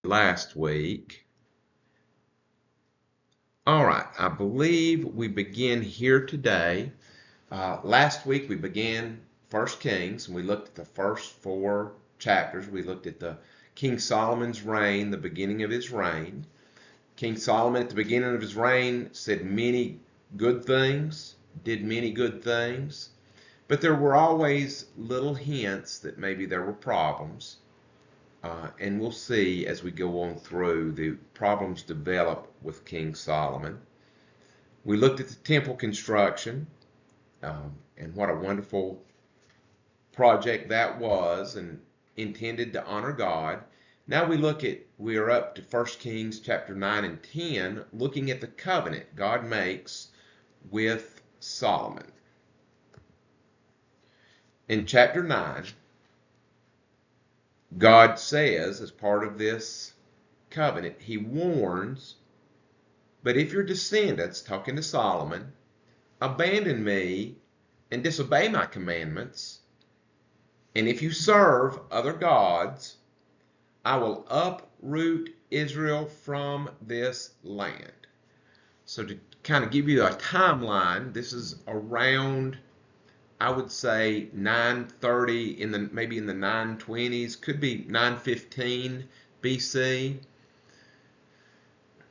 last week. All right, I believe we begin here today. Last week we began 1 Kings, and we looked at the first 4 chapters. We looked at the King Solomon's reign, the beginning of his reign. King Solomon at the beginning of his reign said many good things, did many good things, but there were always little hints that maybe there were problems. And we'll see as we go on through the problems develop with King Solomon. We looked at the temple construction and what a wonderful project that was and intended to honor God. Now we are up to 1 Kings chapter 9 and 10, looking at the covenant God makes with Solomon. In chapter 9, God says, as part of this covenant, he warns, but if your descendants, talking to Solomon, abandon me and disobey my commandments, and if you serve other gods, I will uproot Israel from this land. So to kind of give you a timeline, this is around, I would say, 930, maybe in the 920s, could be 915 BC.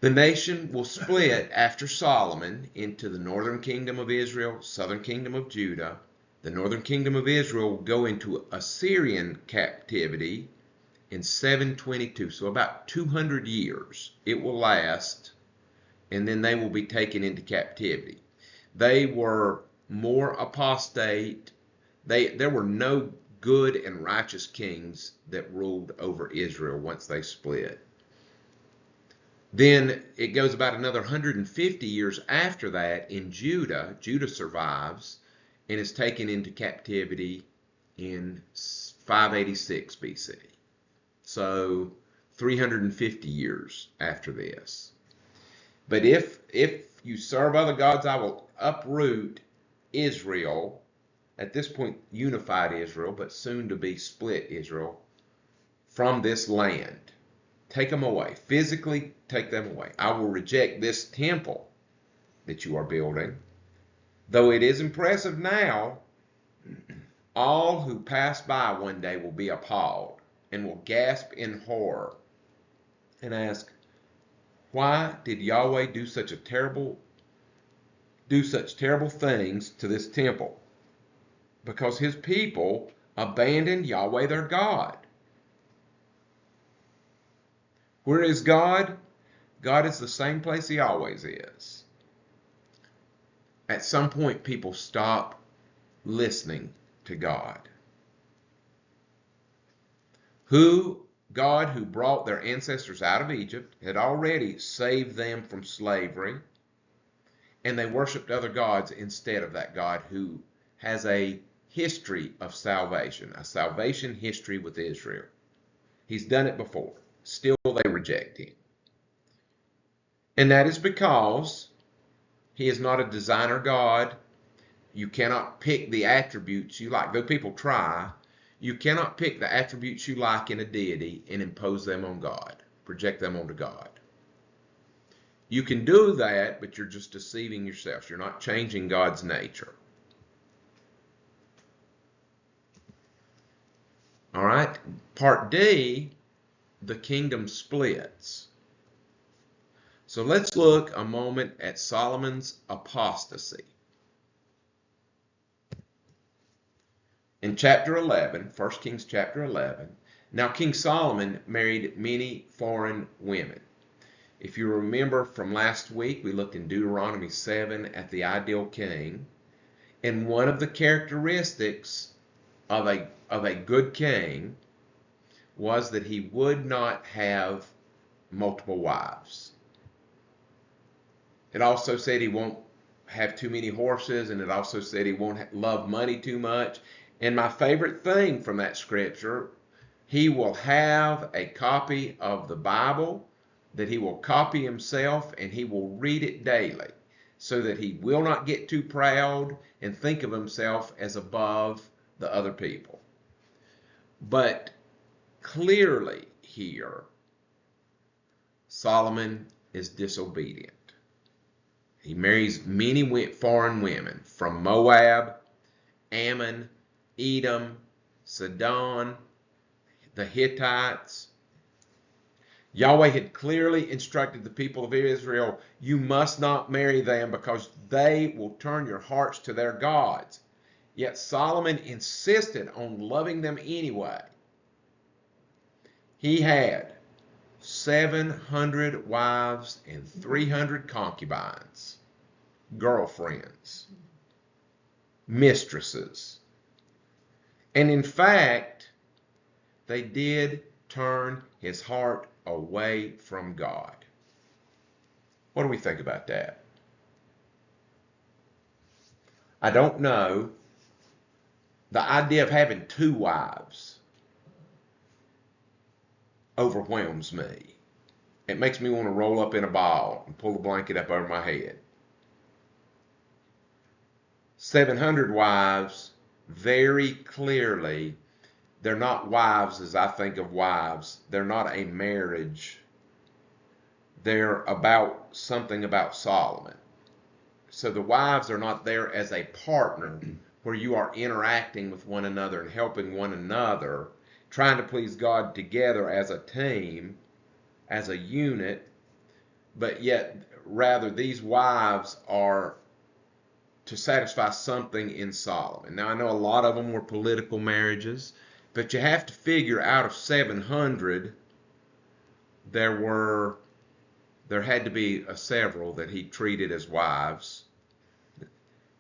The nation will split after Solomon into the northern kingdom of Israel, southern kingdom of Judah. The northern kingdom of Israel will go into Assyrian captivity in 722, so about 200 years it will last, and then they will be taken into captivity. They were more apostate. There were no good and righteous kings that ruled over Israel once they split. Then it goes about another 150 years after that in Judah. Judah survives and is taken into captivity in 586 BC. So 350 years after this. But if you serve other gods, I will uproot Israel, at this point unified Israel, but soon to be split Israel, from this land. Take them away. Physically take them away. I will reject this temple that you are building. Though it is impressive now, all who pass by one day will be appalled and will gasp in horror and ask, why did Yahweh do such terrible things to this temple? Because his people abandoned Yahweh their God. Where is God? God is the same place he always is. At some point, people stop listening to God. God who brought their ancestors out of Egypt had already saved them from slavery, and they worshiped other gods instead of that God who has a history of salvation, a salvation history with Israel. He's done it before. Still they reject him. And that is because he is not a designer God. You cannot pick the attributes you like. Though people try, you cannot pick the attributes you like in a deity and impose them on God, project them onto God. You can do that, but you're just deceiving yourself. You're not changing God's nature. All right, part D, the kingdom splits. So let's look a moment at Solomon's apostasy. In chapter 11, 1 Kings chapter 11, now King Solomon married many foreign women. If you remember from last week, we looked in Deuteronomy 7 at the ideal king, and one of the characteristics of a good king was that he would not have multiple wives. It also said he won't have too many horses, and it also said he won't love money too much. And my favorite thing from that scripture, he will have a copy of the Bible that he will copy himself, and he will read it daily so that he will not get too proud and think of himself as above the other people. But clearly here, Solomon is disobedient. He marries many foreign women from Moab, Ammon, Edom, Sidon, the Hittites. Yahweh had clearly instructed the people of Israel, you must not marry them because they will turn your hearts to their gods. Yet Solomon insisted on loving them anyway. He had 700 wives and 300 concubines, girlfriends, mistresses. And in fact, they did turn his heart away from God. What do we think about that? I don't know. The idea of having 2 wives overwhelms me. It makes me want to roll up in a ball and pull the blanket up over my head. 700 wives, very clearly, they're not wives as I think of wives. They're not a marriage. They're about something about Solomon. So the wives are not there as a partner where you are interacting with one another and helping one another, trying to please God together as a team, as a unit, but yet rather these wives are to satisfy something in Solomon. Now I know a lot of them were political marriages, but you have to figure out of 700 there had to be several that he treated as wives.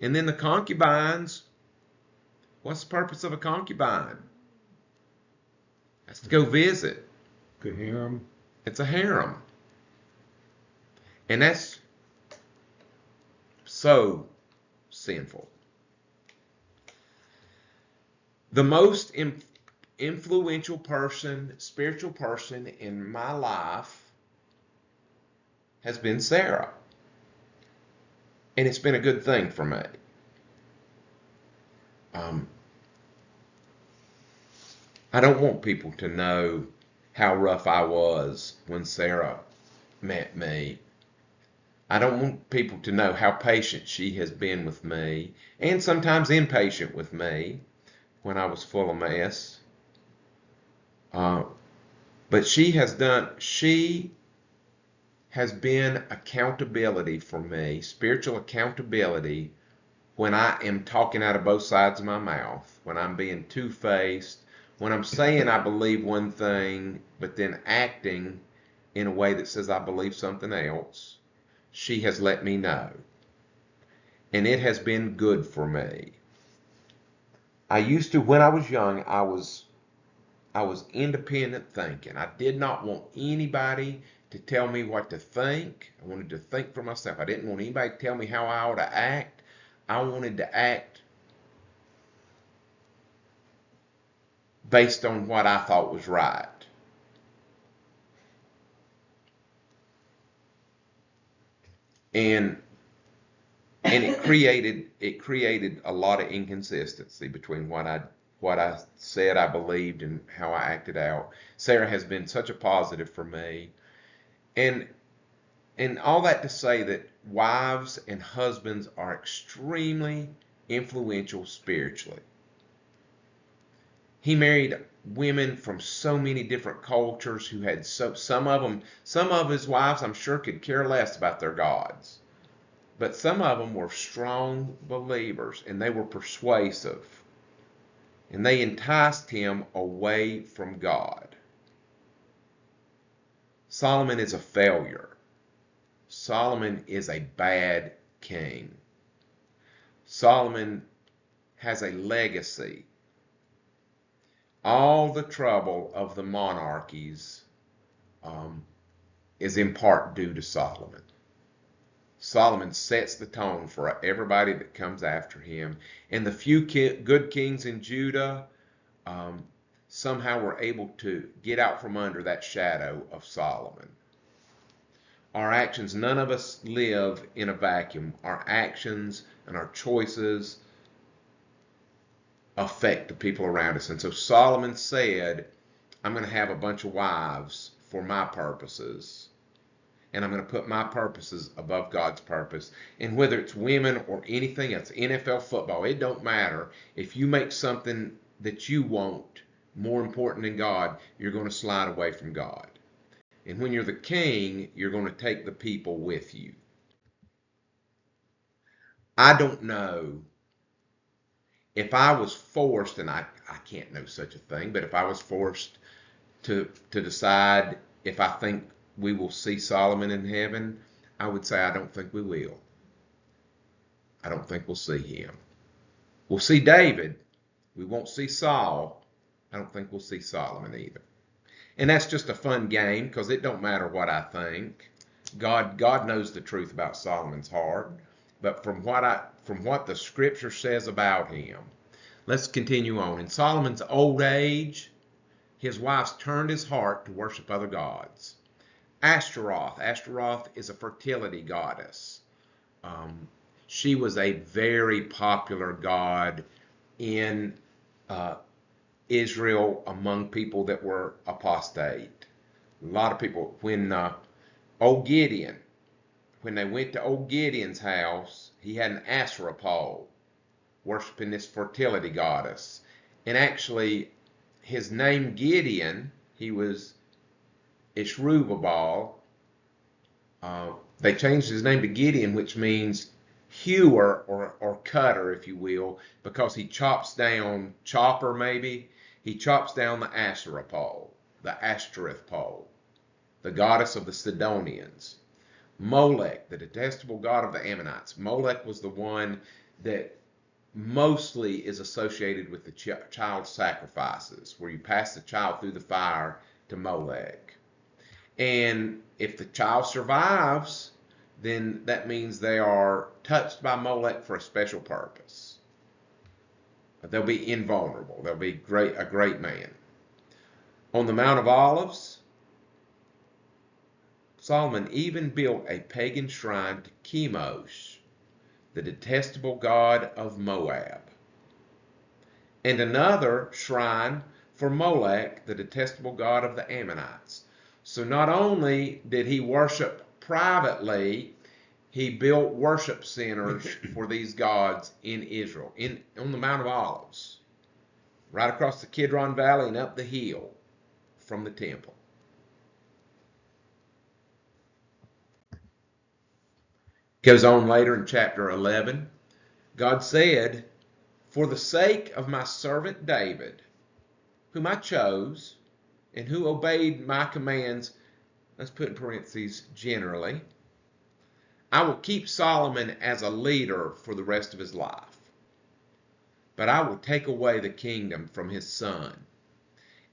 And then the concubines, what's the purpose of a concubine? That's to go visit. A harem. It's a harem. And that's so sinful. The most influential person, spiritual person in my life has been Sarah. And it's been a good thing for me. I don't want people to know how rough I was when Sarah met me. I don't want people to know how patient she has been with me, and sometimes impatient with me when I was full of mess. But she has been accountability for me, spiritual accountability, when I am talking out of both sides of my mouth, when I'm being two-faced, when I'm saying I believe one thing, but then acting in a way that says I believe something else. She has let me know. And it has been good for me. I used to, when I was young, I was independent thinking. I did not want anybody to tell me what to think. I wanted to think for myself. I didn't want anybody to tell me how I ought to act. I wanted to act based on what I thought was right. And it created a lot of inconsistency between what I said I believed and how I acted out. Sarah has been such a positive for me. And all that to say that wives and husbands are extremely influential spiritually. He married women from so many different cultures who had some of his wives I'm sure could care less about their gods. But some of them were strong believers and they were persuasive. And they enticed him away from God. Solomon is a failure. Solomon is a bad king. Solomon has a legacy. All the trouble of the monarchies is in part due to Solomon. Solomon sets the tone for everybody that comes after him. And the few good kings in Judah somehow were able to get out from under that shadow of Solomon. Our actions, none of us live in a vacuum. Our actions and our choices affect the people around us. And so Solomon said, I'm going to have a bunch of wives for my purposes. and I'm going to put my purposes above God's purpose. And whether it's women or anything else, NFL football, it don't matter. If you make something that you want more important than God, you're going to slide away from God. And when you're the king, you're going to take the people with you. I don't know if I was forced, and I can't know such a thing, but if I was forced to decide if I think we will see Solomon in heaven, I would say I don't think we will. I don't think we'll see him. We'll see David. We won't see Saul. I don't think we'll see Solomon either. And that's just a fun game because it don't matter what I think. God knows the truth about Solomon's heart. But from what the scripture says about him, let's continue on. In Solomon's old age, his wives turned his heart to worship other gods. Ashtaroth is a fertility goddess. She was a very popular god in Israel among people that were apostate. A lot of people, when old Gideon, when they went to old Gideon's house, he had an Asherah pole worshiping this fertility goddess. And actually, his name Gideon, he was Ishrubbabal. They changed his name to Gideon, which means hewer or cutter, if you will, because he chops down, chopper maybe, he chops down the Asherah pole, the Ashtoreth pole, the goddess of the Sidonians. Molech, the detestable god of the Ammonites. Molech was the one that mostly is associated with the child sacrifices, where you pass the child through the fire to Molech. And if the child survives, then that means they are touched by Molech for a special purpose. They'll be invulnerable. They'll be a great man. On the Mount of Olives, Solomon even built a pagan shrine to Chemosh, the detestable god of Moab, and another shrine for Molech, the detestable god of the Ammonites. So not only did he worship privately, he built worship centers for these gods in Israel, on the Mount of Olives, right across the Kidron Valley and up the hill from the temple. Goes on later in chapter 11. God said, "For the sake of my servant David, whom I chose, and who obeyed my commands," let's put in parentheses, generally, "I will keep Solomon as a leader for the rest of his life. But I will take away the kingdom from his son,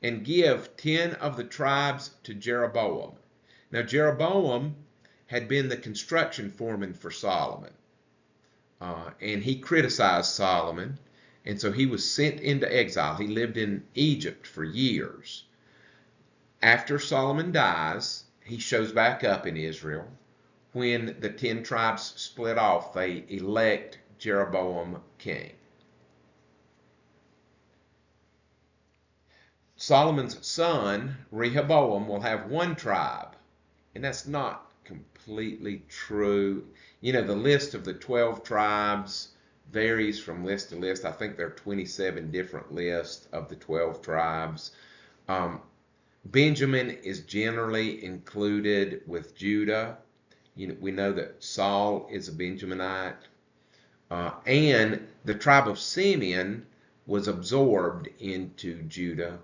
and give 10 of the tribes to Jeroboam." Now Jeroboam had been the construction foreman for Solomon. And he criticized Solomon, and so he was sent into exile. He lived in Egypt for years. After Solomon dies, he shows back up in Israel. When the 10 tribes split off, they elect Jeroboam king. Solomon's son, Rehoboam, will have 1 tribe, and that's not completely true. You know, the list of the 12 tribes varies from list to list. I think there are 27 different lists of the 12 tribes. Benjamin is generally included with Judah. You know, we know that Saul is a Benjaminite. And the tribe of Simeon was absorbed into Judah.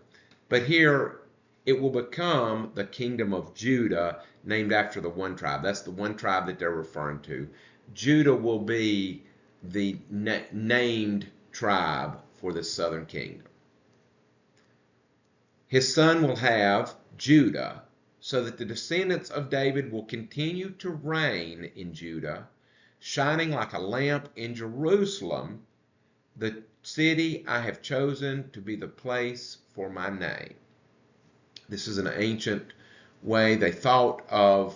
But here it will become the kingdom of Judah, named after the 1 tribe. That's the 1 tribe that they're referring to. Judah will be the named tribe for the southern kingdom. His son will have Judah, so that the descendants of David will continue to reign in Judah, shining like a lamp in Jerusalem, the city I have chosen to be the place for my name. This is an ancient way they thought of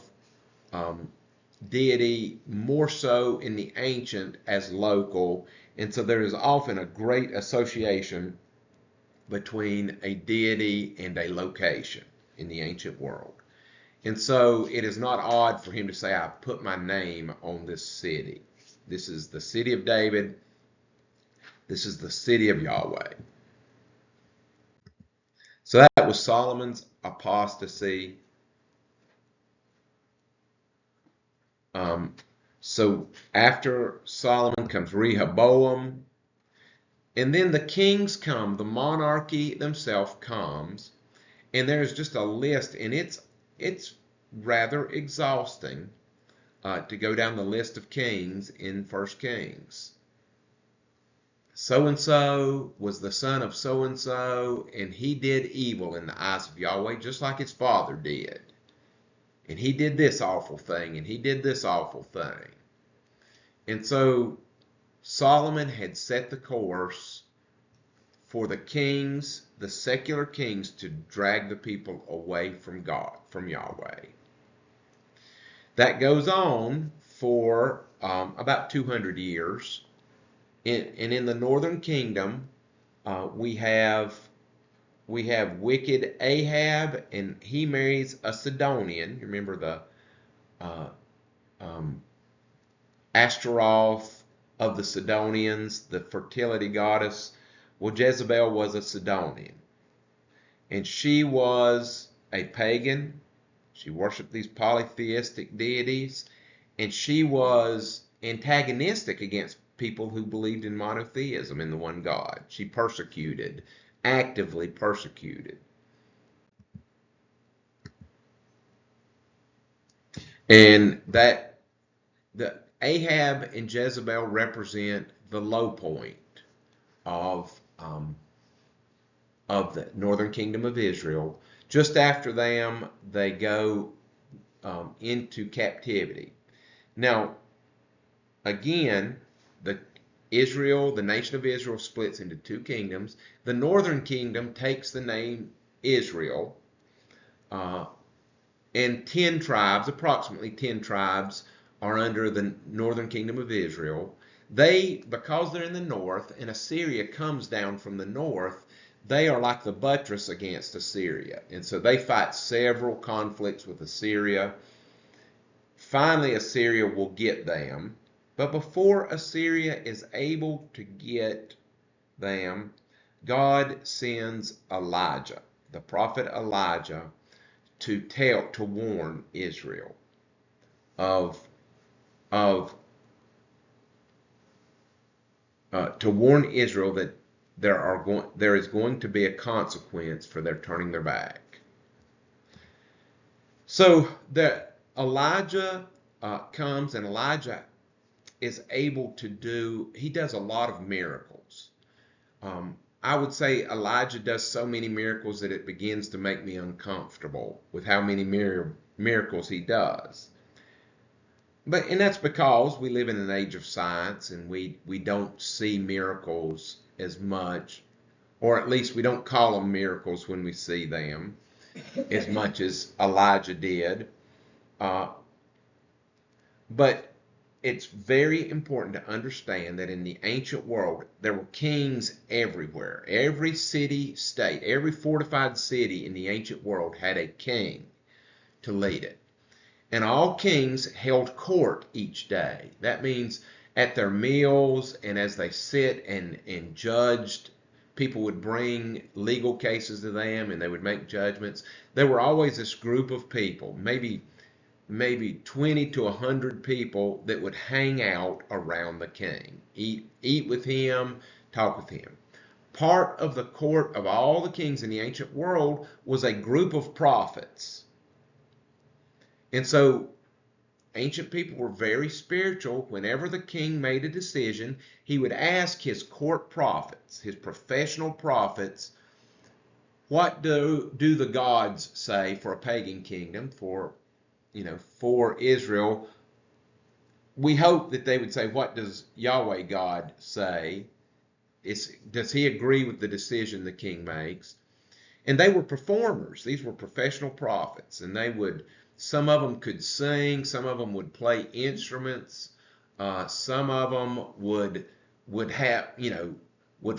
deity more so in the ancient as local, and so there is often a great association between a deity and a location in the ancient world. And so it is not odd for him to say, I put my name on this city. This is the city of David. This is the city of Yahweh. So that was Solomon's apostasy. So after Solomon comes Rehoboam, and then the kings come, the monarchy themselves comes, and there's just a list, and it's rather exhausting to go down the list of kings in 1 Kings. So-and-so was the son of so-and-so, and he did evil in the eyes of Yahweh, just like his father did. And he did this awful thing, and he did this awful thing. And so Solomon had set the course for the kings, the secular kings, to drag the people away from God, from Yahweh. That goes on for about 200 years. And in the northern kingdom, we have wicked Ahab, and he marries a Sidonian. You remember the Ashtaroth of the Sidonians, the fertility goddess. Well, Jezebel was a Sidonian, and she was a pagan. She worshiped these polytheistic deities, and she was antagonistic against people who believed in monotheism, in the one God. She persecuted, actively persecuted. And that the Ahab and Jezebel represent the low point of the northern kingdom of Israel. Just after them, they go into captivity. Now, again, the nation of Israel splits into two kingdoms. The northern kingdom takes the name Israel, and 10 tribes, approximately 10 tribes, are under the northern kingdom of Israel. Because they're in the north, and Assyria comes down from the north, they are like the buttress against Assyria. And so they fight several conflicts with Assyria. Finally, Assyria will get them. But before Assyria is able to get them, God sends Elijah, the prophet Elijah, to warn Israel to warn Israel that there is going to be a consequence for their turning their back. So that Elijah comes, and Elijah is able to he does a lot of miracles. I would say Elijah does so many miracles that it begins to make me uncomfortable with how many miracles he does. And that's because we live in an age of science, and we don't see miracles as much, or at least we don't call them miracles when we see them as much as Elijah did. But it's very important to understand that in the ancient world, there were kings everywhere. Every city, state, every fortified city in the ancient world had a king to lead it. And all kings held court each day. That means at their meals and as they sit and judged, people would bring legal cases to them and they would make judgments. There were always this group of people, maybe 20 to 100 people, that would hang out around the king, eat with him, talk with him. Part of the court of all the kings in the ancient world was a group of prophets. And so ancient people were very spiritual. Whenever the king made a decision, he would ask his court prophets, his professional prophets, what do the gods say for a pagan kingdom, for Israel? We hope that they would say, what does Yahweh God say? Does he agree with the decision the king makes? And they were performers. These were professional prophets, and some of them could sing, some of them would play instruments, some of them would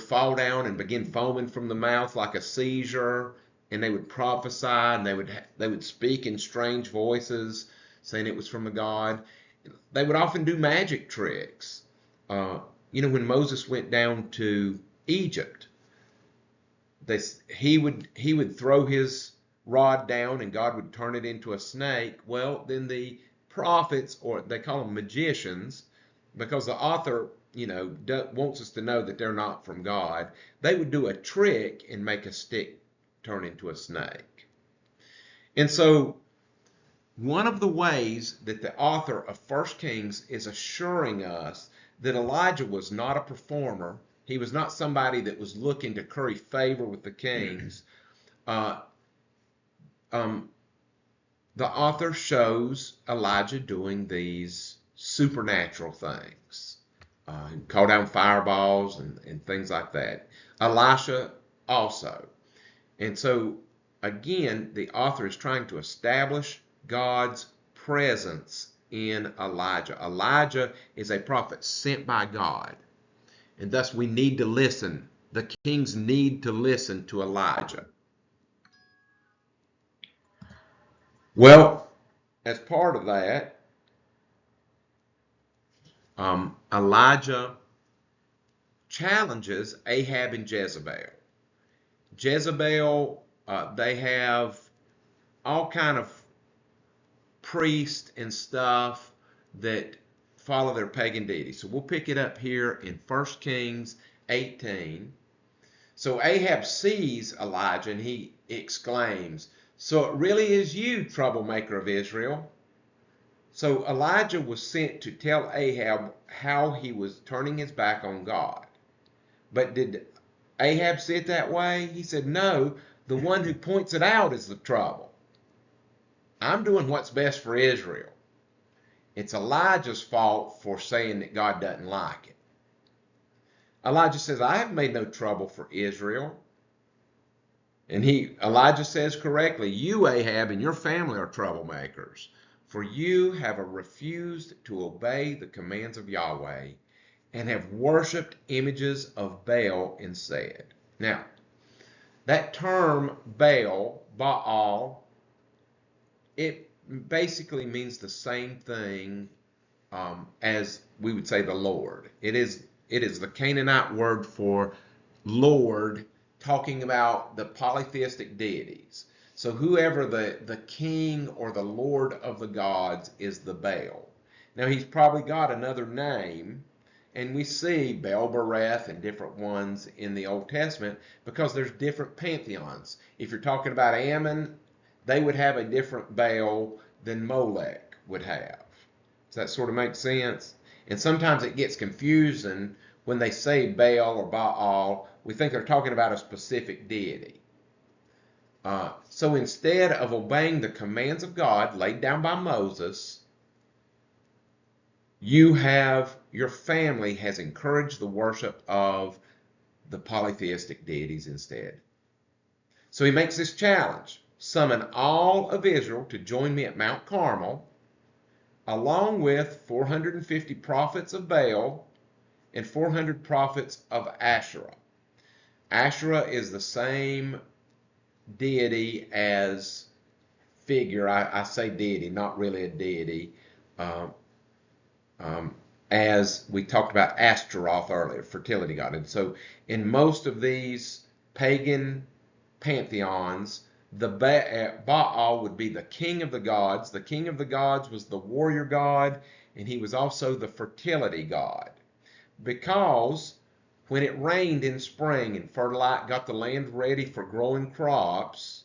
fall down and begin foaming from the mouth like a seizure. and they would prophesy, and they would speak in strange voices, saying it was from a god. They would often do magic tricks. When Moses went down to Egypt, he would throw his rod down, and God would turn it into a snake. Well, then the prophets, or they call them magicians, because the author, wants us to know that they're not from God, they would do a trick and make a stick turn into a snake. And so one of the ways that the author of 1 Kings is assuring us that Elijah was not a performer, he was not somebody that was looking to curry favor with the kings. The author shows Elijah doing these supernatural things. Call down fireballs and things like that. Elisha also. And so, again, the author is trying to establish God's presence in Elijah. Elijah is a prophet sent by God, and thus we need to listen. The kings need to listen to Elijah. Well, as part of that, Elijah challenges Ahab and Jezebel. Jezebel, they have all kind of priests and stuff that follow their pagan deities. So we'll pick it up here in 1 Kings 18. So Ahab sees Elijah and he exclaims, "So it really is you, troublemaker of Israel." So Elijah was sent to tell Ahab how he was turning his back on God. But did Ahab see it that way? He said, "No, the one who points it out is the trouble. I'm doing what's best for Israel. It's Elijah's fault for saying that God doesn't like it." Elijah says, "I have made no trouble for Israel." And Elijah says correctly, "You, Ahab, and your family are troublemakers, for you have refused to obey the commands of Yahweh and have worshipped images of Baal instead." Now, that term Baal, it basically means the same thing as we would say the Lord. It is the Canaanite word for Lord, talking about the polytheistic deities. So whoever the king or the Lord of the gods is the Baal. Now he's probably got another name, and we see Baal-bereth and different ones in the Old Testament because there's different pantheons. If you're talking about Ammon, they would have a different Baal than Molech would have. Does that sort of make sense? And sometimes it gets confusing when they say Baal or Baal. We think they're talking about a specific deity. So instead of obeying the commands of God laid down by Moses, your family has encouraged the worship of the polytheistic deities instead. So he makes this challenge: summon all of Israel to join me at Mount Carmel, along with 450 prophets of Baal and 400 prophets of Asherah. Asherah is the same deity as figure. I say deity, not really a deity. As we talked about Astaroth earlier, fertility god. And so in most of these pagan pantheons, the Baal would be the king of the gods. The king of the gods was the warrior god, and he was also the fertility god. Because when it rained in spring and got the land ready for growing crops,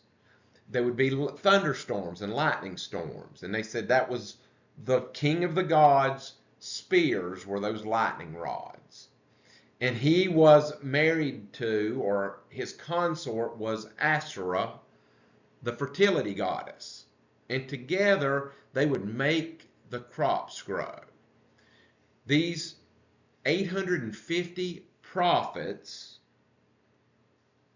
there would be thunderstorms and lightning storms. And they said that was the king of the gods' spears, were those lightning rods. And he was married to, or his consort was Asherah, the fertility goddess. And together they would make the crops grow. These 850 prophets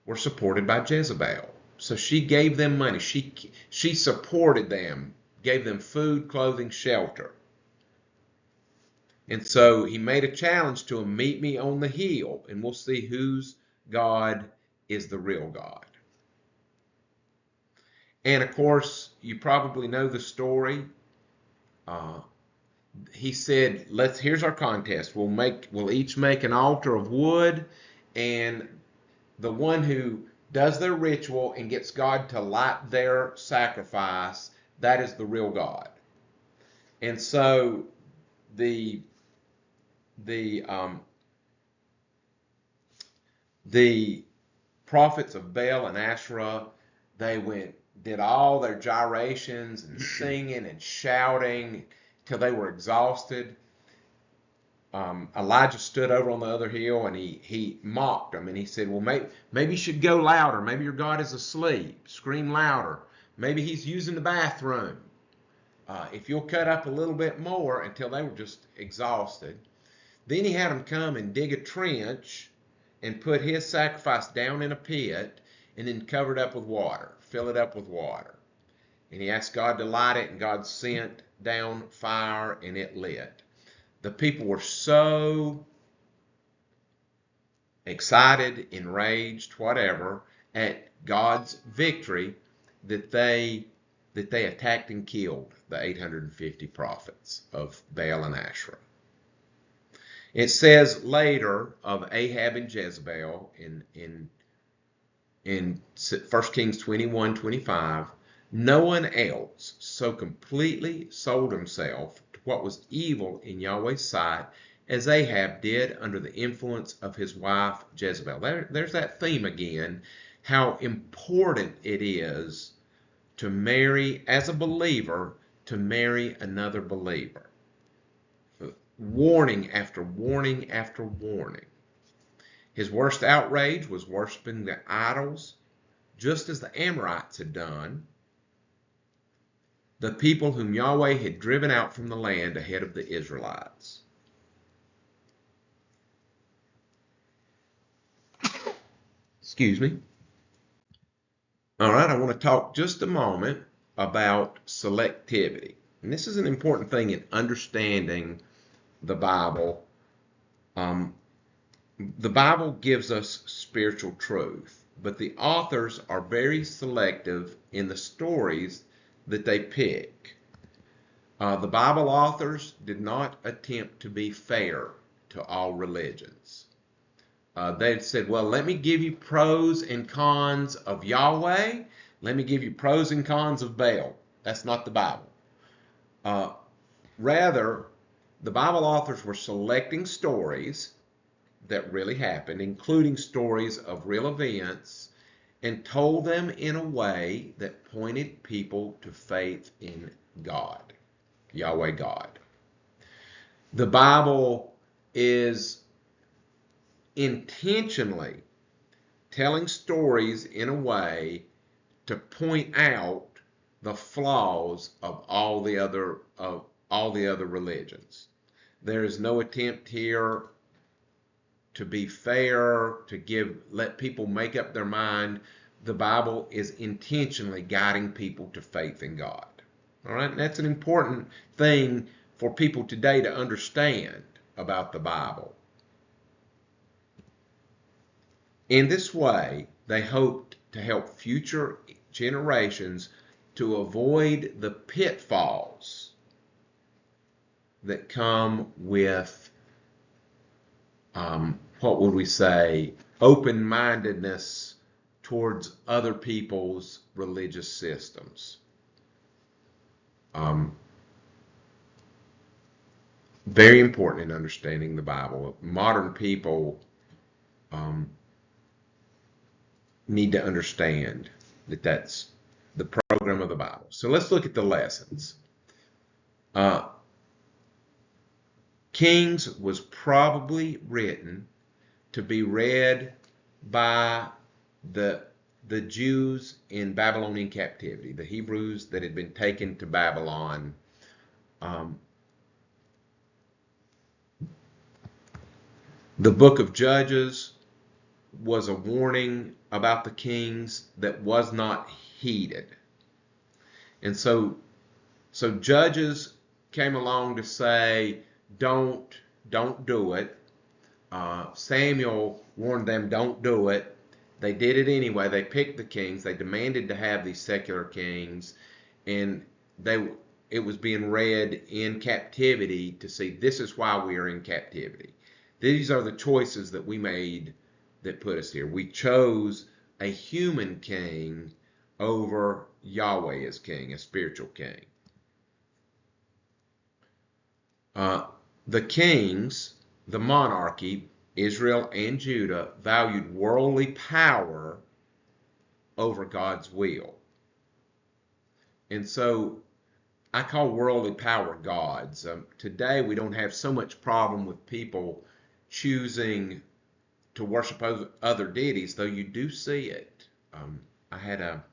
were supported by Jezebel. So she gave them money. She supported them, gave them food, clothing, shelter. And so he made a challenge to them: meet me on the hill, and we'll see whose God is the real God. And of course, you probably know the story. Uh, he said, here's our contest. We'll each make an altar of wood, and the one who does their ritual and gets God to light their sacrifice, that is the real God. And so the the prophets of Baal and Asherah, they did all their gyrations and singing and shouting till they were exhausted. Elijah stood over on the other hill and he mocked them, and he said, well, maybe you should go louder. Maybe your God is asleep. Scream louder. Maybe he's using the bathroom. If you'll cut up a little bit more, until they were just exhausted. Then he had them come and dig a trench and put his sacrifice down in a pit, and then cover it up with water, fill it up with water. And he asked God to light it, and God sent down fire, and it lit. The people were so excited, enraged, whatever, at God's victory that they attacked and killed the 850 prophets of Baal and Asherah. It says later of Ahab and Jezebel in 1 Kings 21:25, no one else so completely sold himself to what was evil in Yahweh's sight as Ahab did under the influence of his wife Jezebel. There's that theme again, how important it is to marry, as a believer, to marry another believer. Warning after warning after warning. His worst outrage was worshiping the idols, just as the Amorites had done, the people whom Yahweh had driven out from the land ahead of the Israelites. Excuse me. All right, I want to talk just a moment about selectivity. And this is an important thing in understanding the Bible. The Bible gives us spiritual truth, but the authors are very selective in the stories that they pick. The Bible authors did not attempt to be fair to all religions. They said, well, let me give you pros and cons of Yahweh. Let me give you pros and cons of Baal. That's not the Bible. Rather, the Bible authors were selecting stories that really happened, including stories of real events, and told them in a way that pointed people to faith in God, Yahweh God. The Bible is intentionally telling stories in a way to point out the flaws of all the other religions. There is no attempt here to be fair, to let people make up their mind. The Bible is intentionally guiding people to faith in God. All right, and that's an important thing for people today to understand about the Bible. In this way, they hoped to help future generations to avoid the pitfalls that come with what would we say, open-mindedness towards other people's religious systems. Very important in understanding the Bible. Modern people need to understand that that's the program of the Bible. So let's look at the lessons. Kings was probably written to be read by the Jews in Babylonian captivity, the Hebrews that had been taken to Babylon. The book of Judges was a warning about the kings that was not heeded. And so Judges came along to say, don't do it. Samuel warned them, don't do it. they did it anyway. They picked the kings. They demanded to have these secular kings, and it was being read in captivity to see this is why we are in captivity. These are the choices that we made that put us here. We chose a human king over Yahweh as king, a spiritual king. The kings, the monarchy, Israel and Judah, valued worldly power over God's will. And so I call worldly power gods. Today we don't have so much problem with people choosing to worship other deities, though you do see it. I had a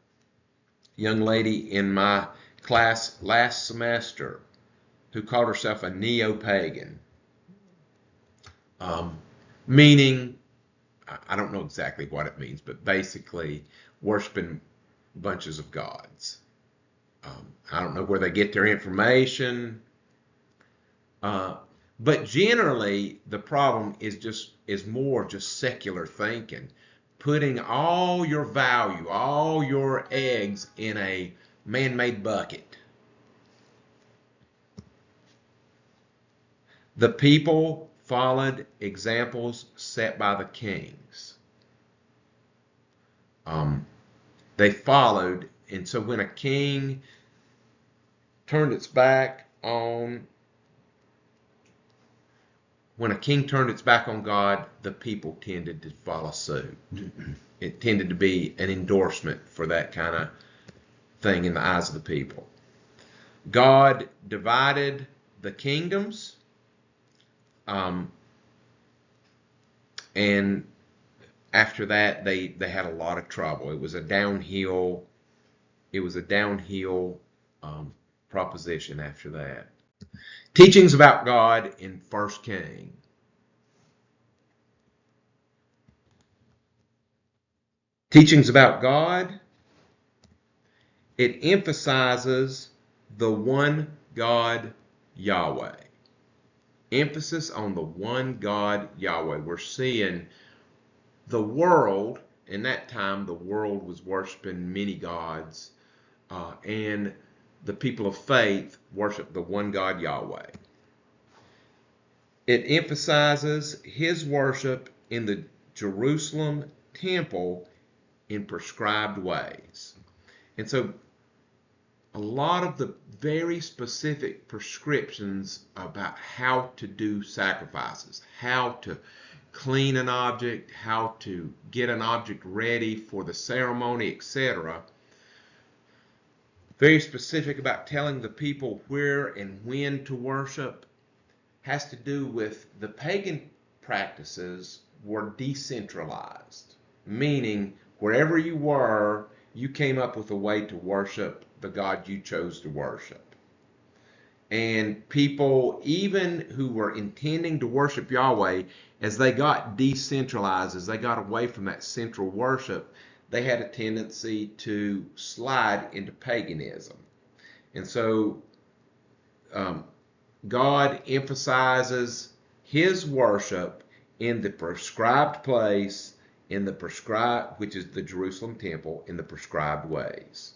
young lady in my class last semester who called herself a neo-pagan, meaning, I don't know exactly what it means, but basically worshiping bunches of gods. I don't know where they get their information, but generally the problem is more just secular thinking, putting all your value, all your eggs in a man-made bucket. The people followed examples set by the kings. They followed, and so when a king turned its back on God, the people tended to follow suit. It tended to be an endorsement for that kind of thing in the eyes of the people. God divided the kingdoms, and after that they had a lot of trouble. It was a downhill proposition after that. Teachings about God in 1 King. Teachings about God, it emphasizes the one God, Yahweh. Emphasis on the one God, Yahweh. We're seeing the world, in that time the world was worshiping many gods, and the people of faith worship the one God, Yahweh. It emphasizes his worship in the Jerusalem temple in prescribed ways. And so a lot of the very specific prescriptions about how to do sacrifices, how to clean an object, how to get an object ready for the ceremony, etc. Very specific about telling the people where and when to worship, has to do with the pagan practices were decentralized, meaning wherever you were, you came up with a way to worship the God you chose to worship. And people, even who were intending to worship Yahweh, as they got decentralized, as they got away from that central worship, they had a tendency to slide into paganism. And so God emphasizes his worship in the prescribed place, in the prescribed, which is the Jerusalem temple, in the prescribed ways.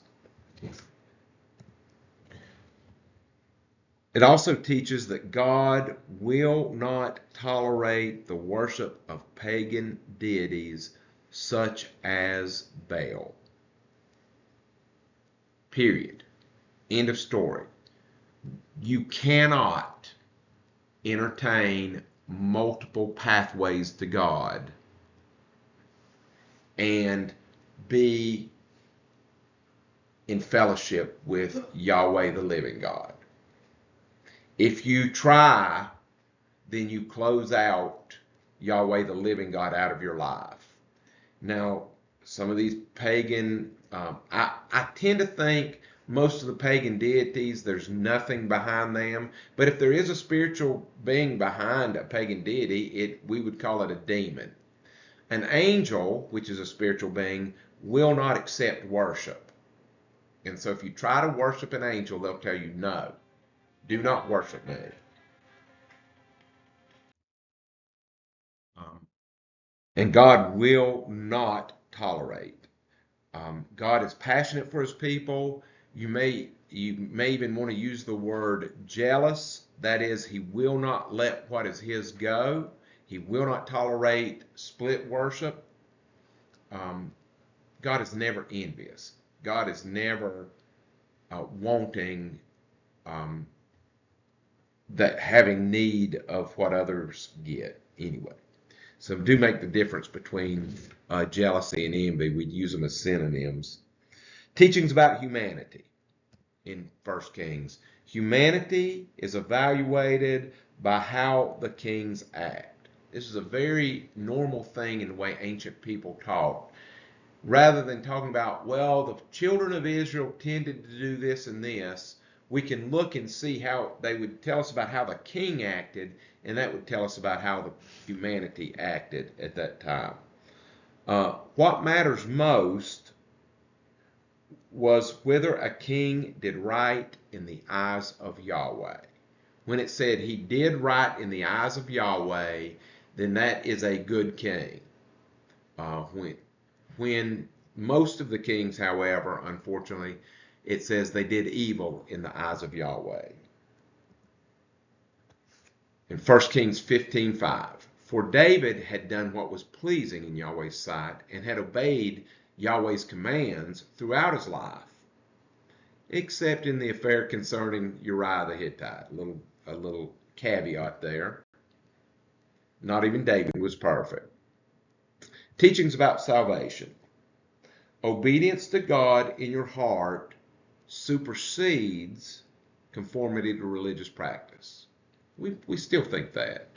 It also teaches that God will not tolerate the worship of pagan deities such as Baal. Period. End of story. You cannot entertain multiple pathways to God and be in fellowship with Yahweh, the living God. If you try, then you close out Yahweh, the living God, out of your life. Now, some of these pagan, I tend to think most of the pagan deities, there's nothing behind them. But if there is a spiritual being behind a pagan deity, we would call it a demon. An angel, which is a spiritual being, will not accept worship. And so if you try to worship an angel, they'll tell you, no, do not worship me. And God will not tolerate. God is passionate for his people. You may even want to use the word jealous. That is, he will not let what is his go. He will not tolerate split worship. God is never envious. God is never wanting that having need of what others get anyway. So do make the difference between jealousy and envy. We'd use them as synonyms. Teachings about humanity in 1 Kings. Humanity is evaluated by how the kings act. This is a very normal thing in the way ancient people taught. Rather than talking about, well, the children of Israel tended to do this and this, we can look and see how they would tell us about how the king acted, and that would tell us about how the humanity acted at that time. What matters most was whether a king did right in the eyes of Yahweh. When it said he did right in the eyes of Yahweh, then that is a good king. When most of the kings, however, unfortunately, it says they did evil in the eyes of Yahweh. In 1 Kings 15:5, for David had done what was pleasing in Yahweh's sight and had obeyed Yahweh's commands throughout his life, except in the affair concerning Uriah the Hittite. A little caveat there. Not even David was perfect. Teachings about salvation. Obedience to God in your heart supersedes conformity to religious practice. We still think that.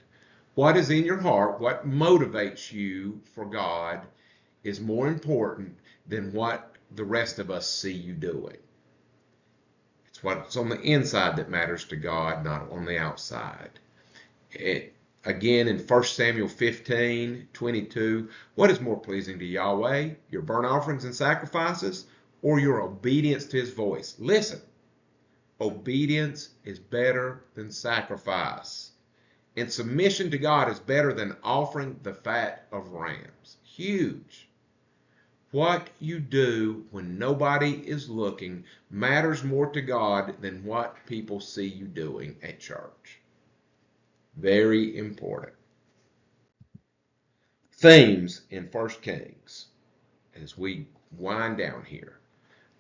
What is in your heart, what motivates you for God, is more important than what the rest of us see you doing. It's what's on the inside that matters to God, not on the outside. Again, in 1 Samuel 15:22, what is more pleasing to Yahweh, your burnt offerings and sacrifices, or your obedience to his voice? Listen, obedience is better than sacrifice. And submission to God is better than offering the fat of rams. Huge. What you do when nobody is looking matters more to God than what people see you doing at church. Very important. Themes in 1 Kings as we wind down here.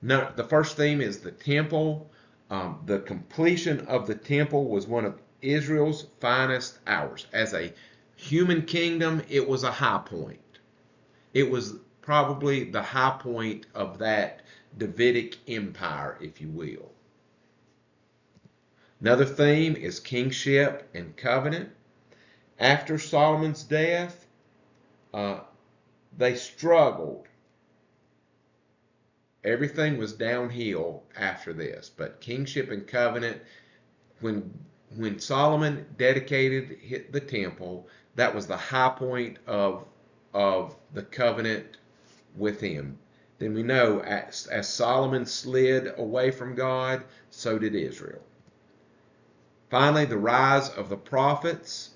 Now, the first theme is the temple. The completion of the temple was one of Israel's finest hours. As a human kingdom, it was a high point. It was probably the high point of that Davidic empire, if you will. Another theme is kingship and covenant. After Solomon's death, they struggled. Everything was downhill after this, but kingship and covenant, when Solomon dedicated the temple, that was the high point of the covenant with him. Then we know as Solomon slid away from God, so did Israel. Finally, the rise of the prophets,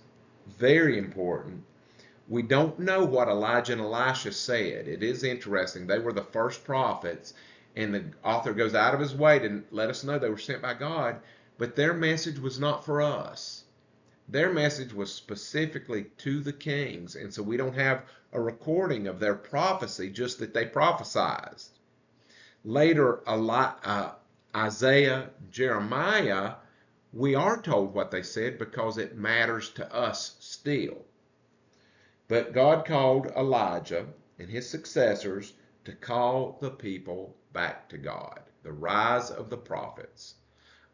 very important. We don't know what Elijah and Elisha said. It is interesting. They were the first prophets, and the author goes out of his way to let us know they were sent by God, but their message was not for us. Their message was specifically to the kings, and so we don't have a recording of their prophecy, just that they prophesied. Later, Isaiah, Jeremiah, we are told what they said because it matters to us still. But God called Elijah and his successors to call the people back to God. The rise of the prophets.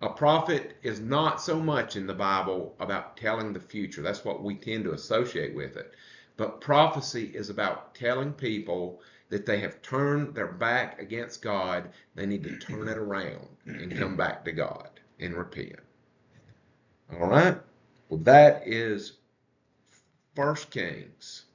A prophet is not so much in the Bible about telling the future. That's what we tend to associate with it. But prophecy is about telling people that they have turned their back against God. They need to turn it around and come back to God and repent. All right? Well, that is 1 Kings.